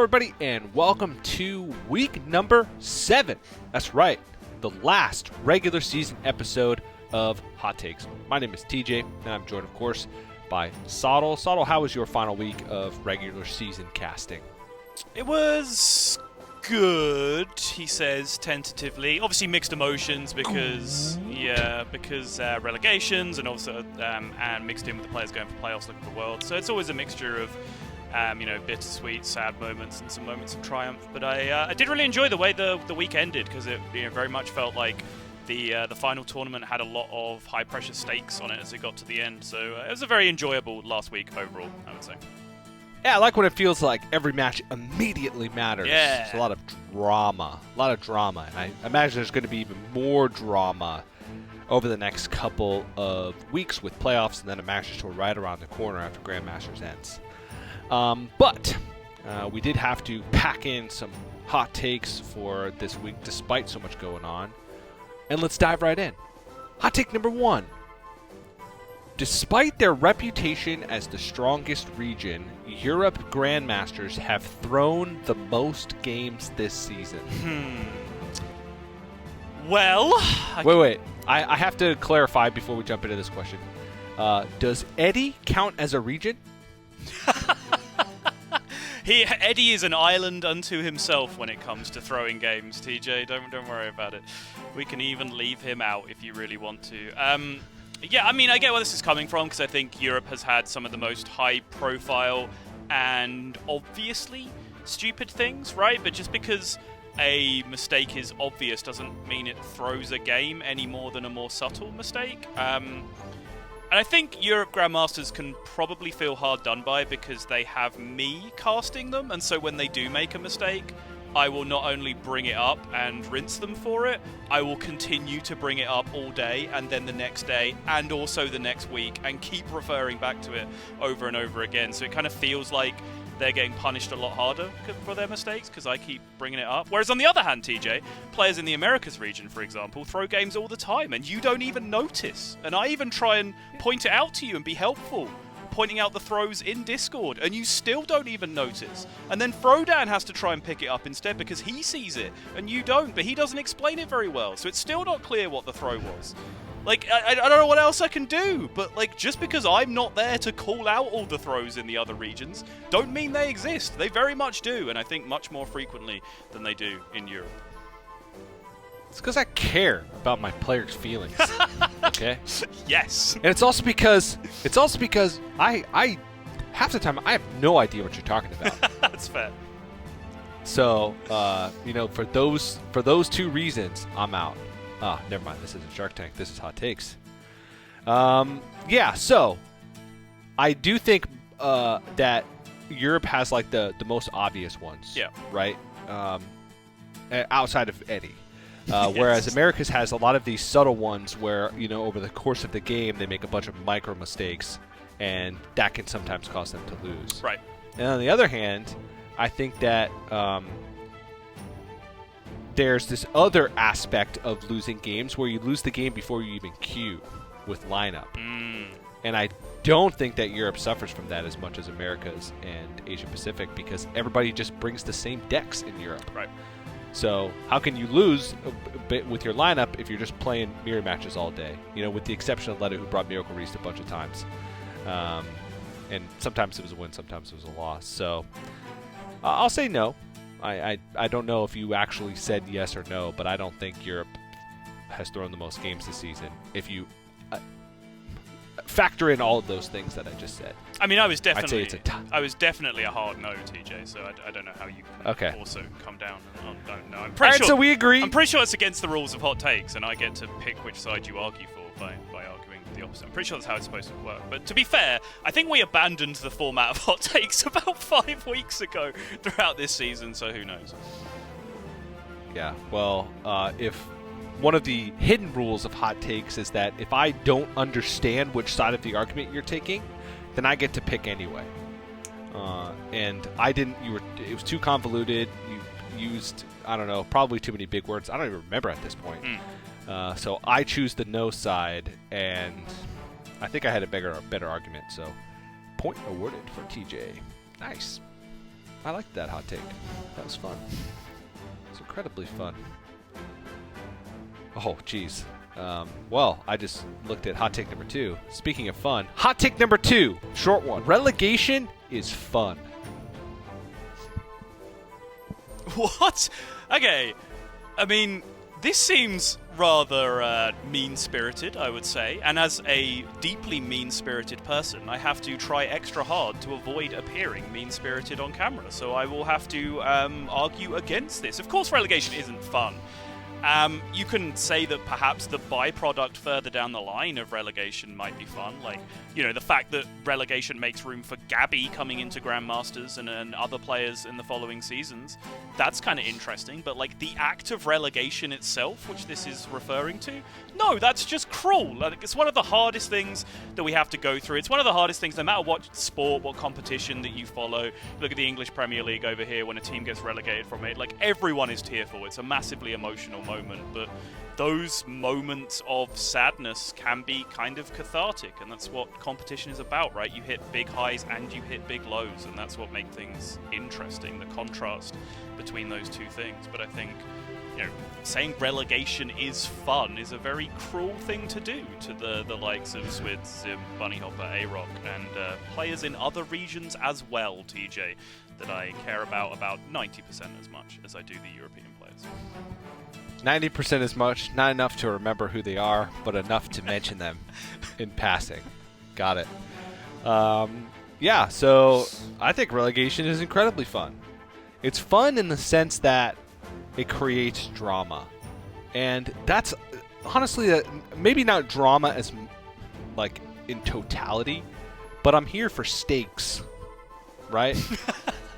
everybody, and welcome to week number 7. That's right, the last regular season episode of Hot Takes. My name is TJ, and I'm joined, of course, by Sottle. Sottle, how was your final week of regular season casting? It was good, he says tentatively. Obviously mixed emotions because relegations and also and mixed in with the players going for playoffs looking for Worlds. So it's always a mixture of bittersweet, sad moments and some moments of triumph. But I did really enjoy the way the week ended because it very much felt like the final tournament had a lot of high pressure stakes on it as it got to the end. So it was a very enjoyable last week overall, I would say. Yeah, I like when it feels like every match immediately matters. Yeah. There's a lot of drama. And I imagine there's going to be even more drama over the next couple of weeks with playoffs and then a Masters Tour right around the corner after Grandmasters ends. But we did have to pack in some hot takes for this week despite so much going on. And let's dive right in. Hot take number 1. Despite their reputation as the strongest region, Europe Grandmasters have thrown the most games this season. Well... Wait. I have to clarify before we jump into this question. Does Eddie count as a region? Eddie is an island unto himself when it comes to throwing games, TJ. Don't worry about it. We can even leave him out if you really want to. Yeah, I mean, I get where this is coming from because I think Europe has had some of the most high-profile and obviously stupid things, right? But just because a mistake is obvious doesn't mean it throws a game any more than a more subtle mistake. And I think Europe Grandmasters can probably feel hard done by because they have me casting them, and so when they do make a mistake, I will not only bring it up and rinse them for it, I will continue to bring it up all day and then the next day and also the next week and keep referring back to it over and over again. So it kind of feels like they're getting punished a lot harder for their mistakes because I keep bringing it up. Whereas on the other hand, TJ, players in the Americas region, for example, throw games all the time and you don't even notice. And I even try and point it out to you and be helpful, pointing out the throws in Discord, and you still don't even notice. And then Frodan has to try and pick it up instead because he sees it, and you don't, but he doesn't explain it very well, so it's still not clear what the throw was. Like, I don't know what else I can do, but, like, just because I'm not there to call out all the throws in the other regions, don't mean they exist. They very much do, and I think much more frequently than they do in Europe. It's because I care about my players' feelings. Okay? Yes. And it's also because I half the time I have no idea what you're talking about. That's fair. So, for those two reasons, I'm out. Never mind. This isn't Shark Tank. This is Hot Takes. So I do think that Europe has like the most obvious ones. Yeah. Right. Outside of Eddie. Yes. Whereas Americas has a lot of these subtle ones where, over the course of the game, they make a bunch of micro mistakes, and that can sometimes cause them to lose. Right. And on the other hand, I think that there's this other aspect of losing games where you lose the game before you even queue with lineup. And I don't think that Europe suffers from that as much as Americas and Asia Pacific because everybody just brings the same decks in Europe. Right. So how can you lose a bit with your lineup if you're just playing mirror matches all day? With the exception of Letta, who brought Miracle Reast a bunch of times. And sometimes it was a win, sometimes it was a loss. So I'll say no. I don't know if you actually said yes or no, but I don't think Europe has thrown the most games this season. If you factor in all of those things that I just said. I mean, I was definitely a hard no, TJ. So I don't know how you can also come down on don't know. All right, so we agree. I'm pretty sure it's against the rules of hot takes, and I get to pick which side you argue for by arguing the opposite. I'm pretty sure that's how it's supposed to work. But to be fair, I think we abandoned the format of hot takes about 5 weeks ago throughout this season. So who knows? Yeah. Well, if one of the hidden rules of hot takes is that if I don't understand which side of the argument you're taking, then I get to pick anyway. And I didn't. It was too convoluted. You used, I don't know, probably too many big words. I don't even remember at this point. So I choose the no side, and I think I had a better argument. So point awarded for TJ. Nice. I liked that hot take. That was fun. It's incredibly fun. Oh, jeez. Well, I just looked at hot take number 2. Speaking of fun, hot take number 2, short one. Relegation is fun. What? Okay. I mean, this seems rather mean-spirited, I would say. And as a deeply mean-spirited person, I have to try extra hard to avoid appearing mean-spirited on camera. So I will have to argue against this. Of course, relegation isn't fun. You can say that perhaps the byproduct further down the line of relegation might be fun. Like, you know, the fact that relegation makes room for Gabby coming into Grandmasters and other players in the following seasons. That's kind of interesting. But, like, the act of relegation itself, which this is referring to, no, that's just cruel. Like, it's one of the hardest things that we have to go through. It's one of the hardest things, no matter what sport, what competition that you follow. Look at the English Premier League over here when a team gets relegated from it. Like, everyone is tearful. It's a massively emotional moment, but those moments of sadness can be kind of cathartic, and that's what competition is about, right? You hit big highs and you hit big lows, and that's what makes things interesting, the contrast between those two things. But I think, you know, saying relegation is fun is a very cruel thing to do to the likes of Swid, Zim, Bunnyhopper, A-Rock, and players in other regions as well, TJ, that I care about 90% as much as I do the European players. 90% as much, not enough to remember who they are, but enough to mention them in passing. Got it. Yeah, so I think relegation is incredibly fun. It's fun in the sense that it creates drama. And that's honestly, maybe not drama as like in totality, but I'm here for stakes, right?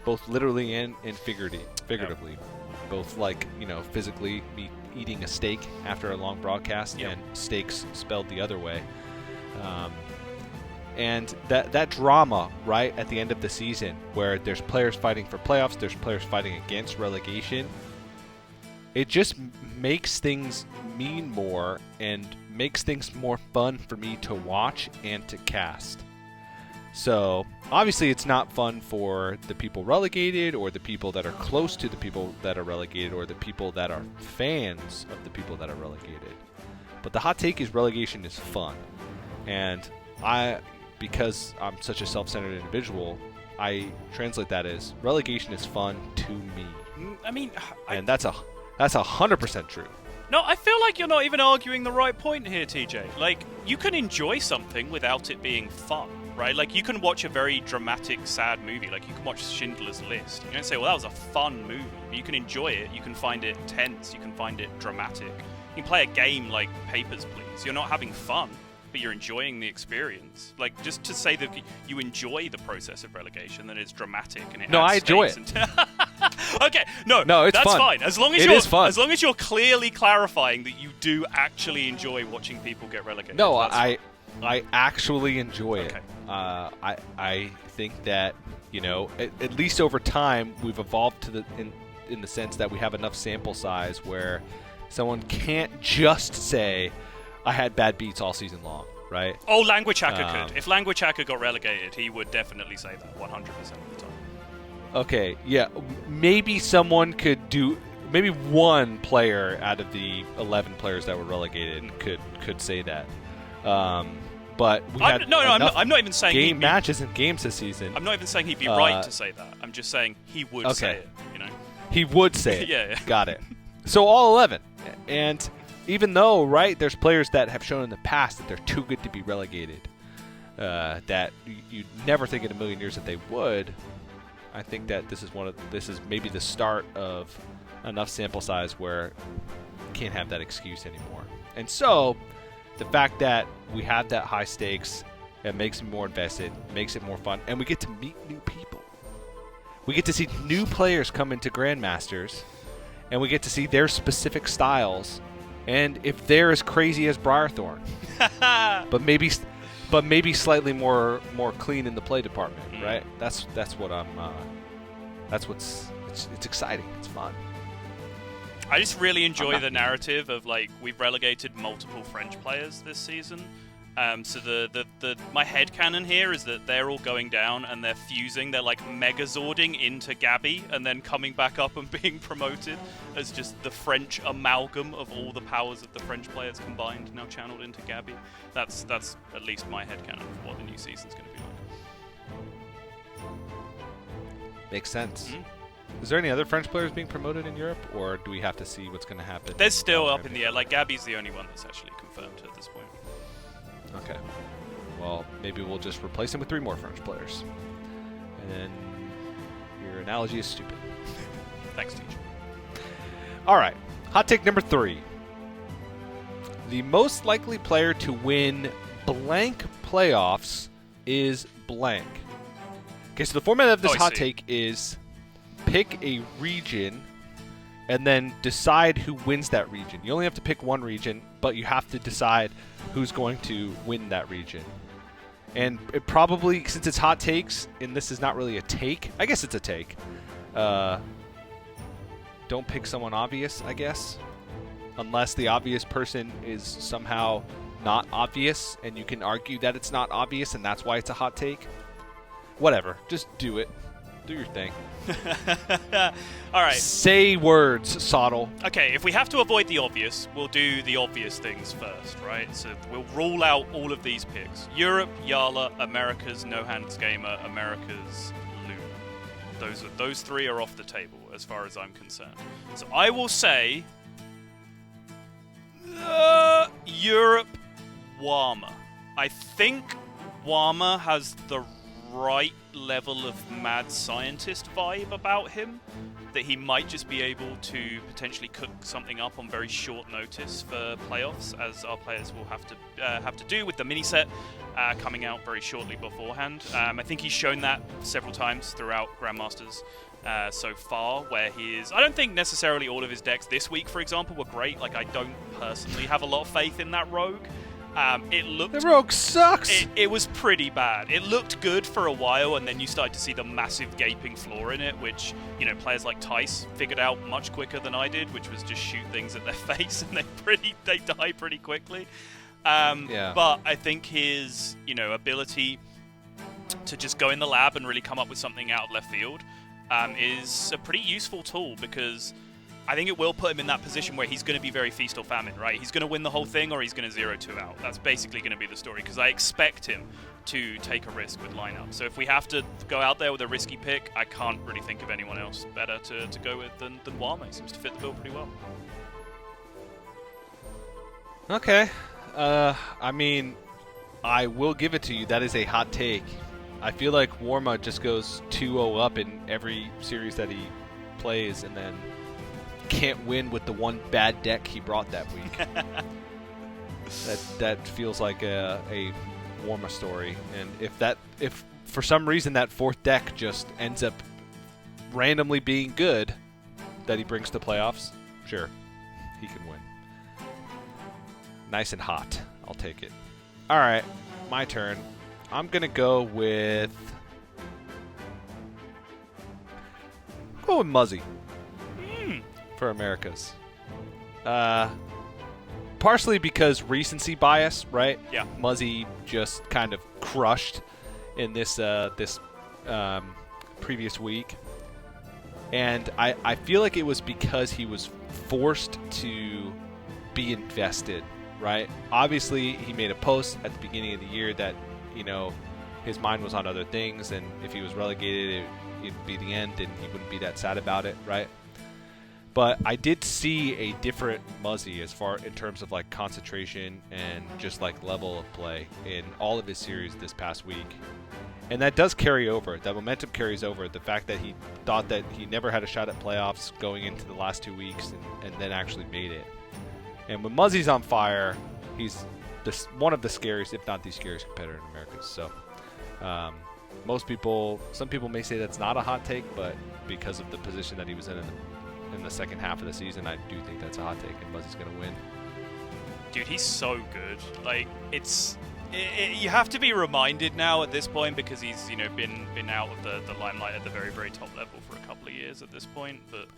Both literally and figuratively. Yep. Both, like, you know, physically me eating a steak after a long broadcast, yep, and steaks spelled the other way. And that drama, right, at the end of the season, where there's players fighting for playoffs, there's players fighting against relegation, it just makes things mean more and makes things more fun for me to watch and to cast. So, obviously it's not fun for the people relegated or the people that are close to the people that are relegated or the people that are fans of the people that are relegated. But the hot take is relegation is fun. And because I'm such a self-centered individual, I translate that as relegation is fun to me. I mean, and that's 100% true. No, I feel like you're not even arguing the right point here, TJ. Like, you can enjoy something without it being fun, right? Like, you can watch a very dramatic, sad movie. Like, you can watch Schindler's List. You don't say, well, that was a fun movie. But you can enjoy it. You can find it tense. You can find it dramatic. You can play a game like Papers, Please. You're not having fun, but you're enjoying the experience. Like, just to say that you enjoy the process of relegation, that it's dramatic and it I enjoy it. Okay, no, it's that's fun. Fine. As long as as long as you're clearly clarifying that you do actually enjoy watching people get relegated. No, I actually enjoy it. Okay. I think that, you know, at least over time we've evolved to in the sense that we have enough sample size where someone can't just say I had bad beats all season long, right? Oh, Language Hacker could. If Language Hacker got relegated, he would definitely say that 100% of the time. Okay, yeah, maybe someone could do. Maybe one player out of the 11 players that were relegated could say that. But we had I'm not even saying game matches and games this season. I'm not even saying he'd be right to say that. I'm just saying he would say it. You know, he would say it. Yeah. Got it. So all 11, and even though, right, there's players that have shown in the past that they're too good to be relegated, that you'd never think in a million years that they would. I think that this is maybe the start of enough sample size where you can't have that excuse anymore. And so, the fact that we have that high stakes, it makes me more invested, makes it more fun, and we get to meet new people. We get to see new players come into Grandmasters, and we get to see their specific styles, and if they're as crazy as Briarthorn, but maybe slightly more clean in the play department, right? That's what I'm. It's exciting. It's fun. I just really enjoy the narrative of, like, we've relegated multiple French players this season, So my headcanon here is that they're all going down and they're fusing. They're like megazording into Gabby and then coming back up and being promoted as just the French amalgam of all the powers of the French players combined, now channeled into Gabby. That's at least my headcanon for what the new season's going to be like. Makes sense. Is there any other French players being promoted in Europe, or do we have to see what's going to happen? They're still up in the air. Like, Gabby's the only one that's actually confirmed at this point. Okay. Well, maybe we'll just replace him with 3 more French players. And then your analogy is stupid. Thanks, teacher. All right. Hot take number 3. The most likely player to win blank playoffs is blank. Okay, so the format of this hot take is pick a region and then decide who wins that region. You only have to pick one region, but you have to decide who's going to win that region. And it probably, since it's hot takes, and this is not really a take, I guess it's a take. Don't pick someone obvious, I guess. Unless the obvious person is somehow not obvious, and you can argue that it's not obvious, and that's why it's a hot take. Whatever. Just do it. Do your thing. All right. Say words, Soddle. Okay, if we have to avoid the obvious, we'll do the obvious things first, right? So we'll rule out all of these picks. Europe, Yala, Americas, No Hands Gamer, Americas, Luna. Those 3 are off the table as far as I'm concerned. So I will say Europe, Wama. I think Wama has the right level of mad scientist vibe about him, that he might just be able to potentially cook something up on very short notice for playoffs, as our players will have to do with the mini set coming out very shortly beforehand. I think he's shown that several times throughout Grandmasters so far, where he is. I don't think necessarily all of his decks this week, for example, were great. Like, I don't personally have a lot of faith in that rogue. The rogue sucks. It was pretty bad. It looked good for a while, and then you started to see the massive gaping flaw in it, which, players like Tice figured out much quicker than I did, which was just shoot things at their face, and they die pretty quickly. But I think his, ability to just go in the lab and really come up with something out of left field is a pretty useful tool, because I think it will put him in that position where he's going to be very feast or famine, right? He's going to win the whole thing, or he's going to 0-2 out. That's basically going to be the story, because I expect him to take a risk with lineup. So if we have to go out there with a risky pick, I can't really think of anyone else better to go with than Wama. He seems to fit the bill pretty well. Okay. I mean, I will give it to you. That is a hot take. I feel like Warma just goes 2-0 up in every series that he plays, and then can't win with the one bad deck he brought that week. that feels like a Warma story. And if for some reason that 4th deck just ends up randomly being good that he brings to playoffs, sure, he can win. Nice and hot. I'll take it. All right, my turn. I'm gonna go with Muzzy. For Americas. Partially because recency bias, right? Yeah. Muzzy just kind of crushed in this previous week. And I feel like it was because he was forced to be invested, right? Obviously, he made a post at the beginning of the year that, his mind was on other things, and if he was relegated, it'd be the end, and he wouldn't be that sad about it, right? But I did see a different Muzzy in terms of like concentration and just like level of play in all of his series this past week. And that does carry over. That momentum carries over. The fact that he thought that he never had a shot at playoffs going into the last 2 weeks and then actually made it. And when Muzzy's on fire, he's one of the scariest, if not the scariest competitor in America. So some people may say that's not a hot take, but because of the position that he was in the second half of the season, I do think that's a hot take, and Muzzy's going to win. Dude, he's so good. Like, you have to be reminded now at this point, because he's been out of the limelight at the very, very top level for a couple of years at this point. But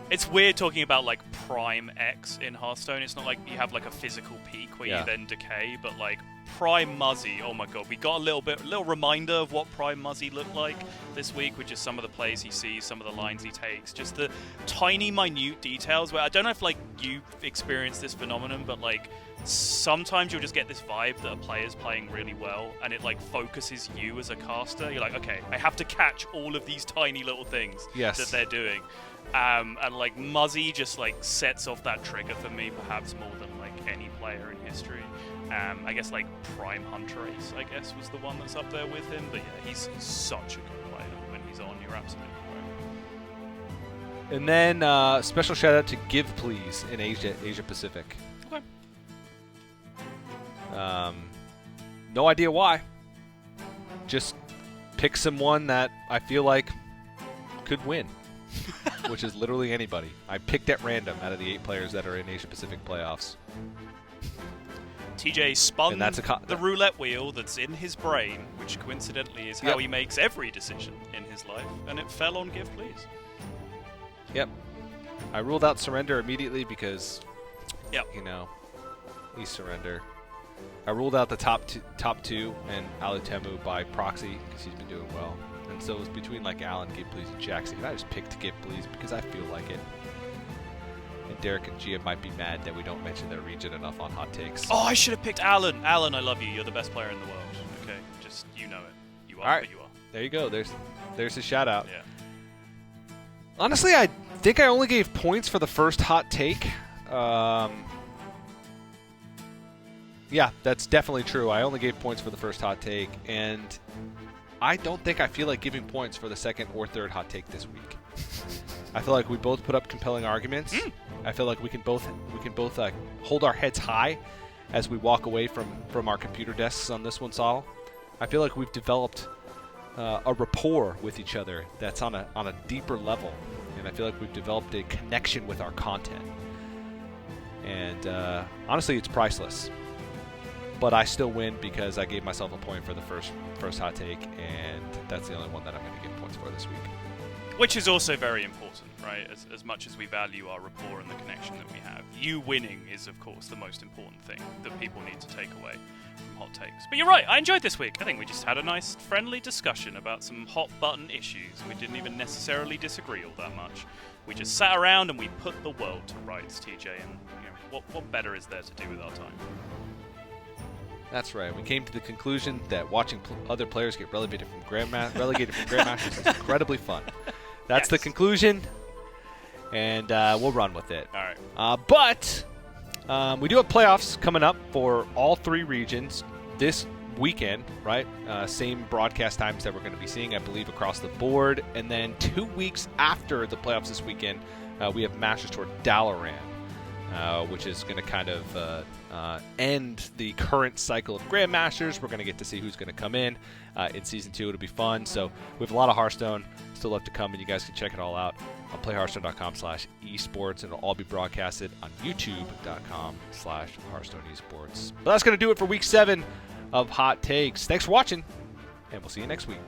it's weird talking about like prime X in Hearthstone. It's not like you have like a physical peak where you then decay, but like Prime Muzzy. Oh my god, we got a little reminder of what Prime Muzzy looked like this week, with just some of the plays he sees, some of the lines he takes, just the tiny, minute details. Where I don't know if like you've experienced this phenomenon, but like sometimes you'll just get this vibe that a player's playing really well, and it like focuses you as a caster. You're like, okay, I have to catch all of these tiny little things that they're doing. And like Muzzy just like sets off that trigger for me, perhaps more than like any player in history. I guess like Prime Huntrace, I guess, was the one that's up there with him. But yeah, he's such a good player when he's on. You're absolutely right. And then special shout out to Give Please in Asia Pacific. Okay. No idea why. Just pick someone that I feel like could win. Which is literally anybody. I picked at random out of the 8 players that are in Asia Pacific playoffs. TJ spun the roulette wheel that's in his brain, which coincidentally is how he makes every decision in his life, and it fell on Give Please. Yep. I ruled out Surrender immediately because, you know, he's Surrender. I ruled out the top two and Alutemu by proxy because he's been doing well. And so it was between like Alan, Give Please, and Jackson. And I just picked Give Please because I feel like it. And Derek and Gia might be mad that we don't mention their region enough on Hot Takes. Oh, I should have picked Alan. Alan, I love you. You're the best player in the world. Okay, just you know it. You are, all right. but you are. There you go. There's a shout out. Yeah. Honestly, I think I only gave points for the first Hot Take. Yeah, that's definitely true. I only gave points for the first Hot Take, and I don't think I feel like giving points for the second or third Hot Take this week. I feel like we both put up compelling arguments. I feel like we can both hold our heads high as we walk away from our computer desks on this one, Saul. I feel like we've developed a rapport with each other that's on a deeper level, and I feel like we've developed a connection with our content. And honestly, it's priceless. But I still win because I gave myself a point for the first Hot Take, and that's the only one that I'm going to give points for this week. Which is also very important, right? As much as we value our rapport and the connection that we have, you winning is, of course, the most important thing that people need to take away from Hot Takes. But you're right, I enjoyed this week. I think we just had a nice, friendly discussion about some hot-button issues. We didn't even necessarily disagree all that much. We just sat around and we put the world to rights, TJ, and you know, what better is there to do with our time? That's right. We came to the conclusion that watching other players get relegated from Grandmasters is incredibly fun. That's the conclusion, and we'll run with it. All right. But we do have playoffs coming up for all 3 regions this weekend, right? Same broadcast times that we're going to be seeing, I believe, across the board. And then 2 weeks after the playoffs this weekend, we have Masters Tour Dalaran, which is going to kind of end the current cycle of Grandmasters. We're going to get to see who's going to come in Season 2. It'll be fun. So we have a lot of Hearthstone still left to come, and you guys can check it all out on playhearthstone.com/esports, and it'll all be broadcasted on youtube.com/Hearthstone Esports. But that's going to do it for Week 7 of Hot Takes. Thanks for watching, and we'll see you next week.